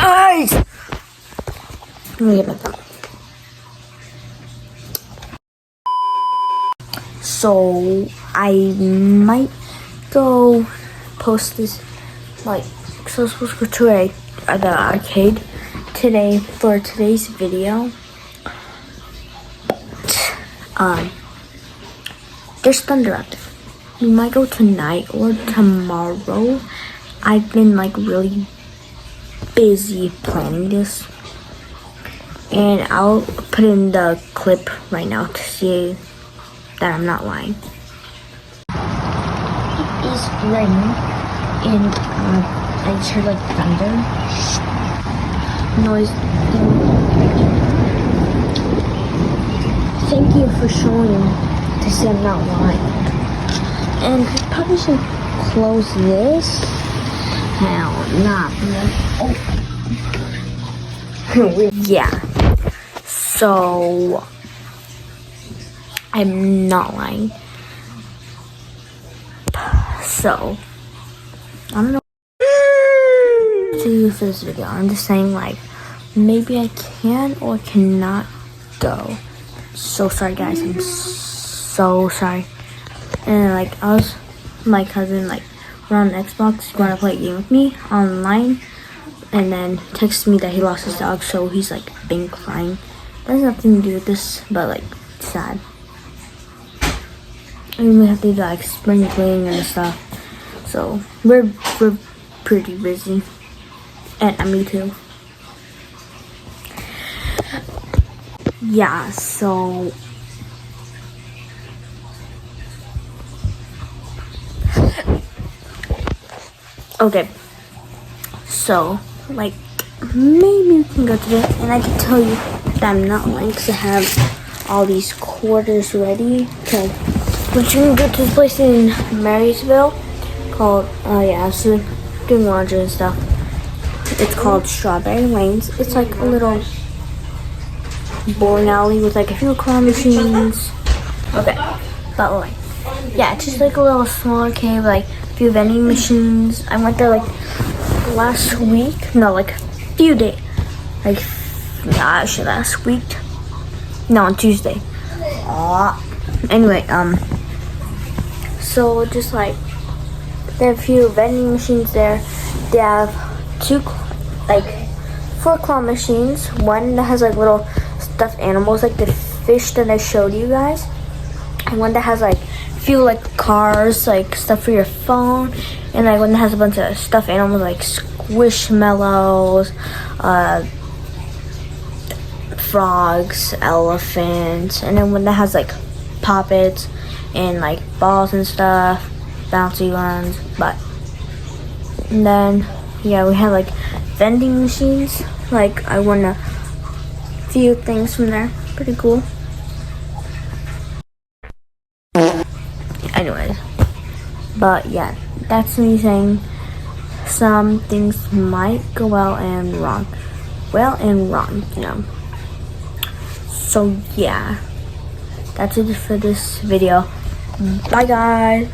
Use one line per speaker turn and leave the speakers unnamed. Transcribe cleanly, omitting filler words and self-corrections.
guys! Let me get my phone. So I might go post this, like, so I was supposed to go to the arcade today for today's video. There's thunder out there. We might go tonight or tomorrow. I've been like really busy planning this, and I'll put in the clip right now to see that I'm not lying. It is raining, and I just heard like thunder noise. Thank you for showing to see I'm not lying. And I probably should close this. Hell, not. Oh. Yeah. So I'm not lying. So I don't know to use this video. I'm just saying, like, maybe I can or cannot go. So sorry, guys. I'm so sorry. And like, I was my cousin, like, we're on Xbox, going to play a game with me online, and then texted me that he lost his dog, so he's like been crying. That has nothing to do with this, but like, sad. And we have to do like spring cleaning and stuff, so we're pretty busy, and me too. Yeah, so okay, so like, maybe we can go today, and I can tell you that I'm not lying because I have all these quarters ready. Okay, we're gonna go to this place in Marysville called, so doing laundry and stuff. It's called Strawberry Lanes. It's like a little bowling alley with like a few claw machines. Okay, but like, yeah, it's just like a little smaller cave, like a few vending machines. I went there like last week. No, like a few days. Like, actually last week. No, on Tuesday. Anyway, so just like, they have a few vending machines there. They have four claw machines. One that has like little stuffed animals, like the fish that I showed you guys, and one that has like a few like cars, like stuff for your phone, and like one that has a bunch of stuffed animals like squishmallows, frogs, elephants, and then one that has like poppets and like balls and stuff, bouncy ones. And then yeah, we have like vending machines. Like, I won a few things from there. Pretty cool. Anyways, but yeah, that's me saying some things might go well and wrong. Well and wrong, you know. So yeah, that's it for this video. Bye guys.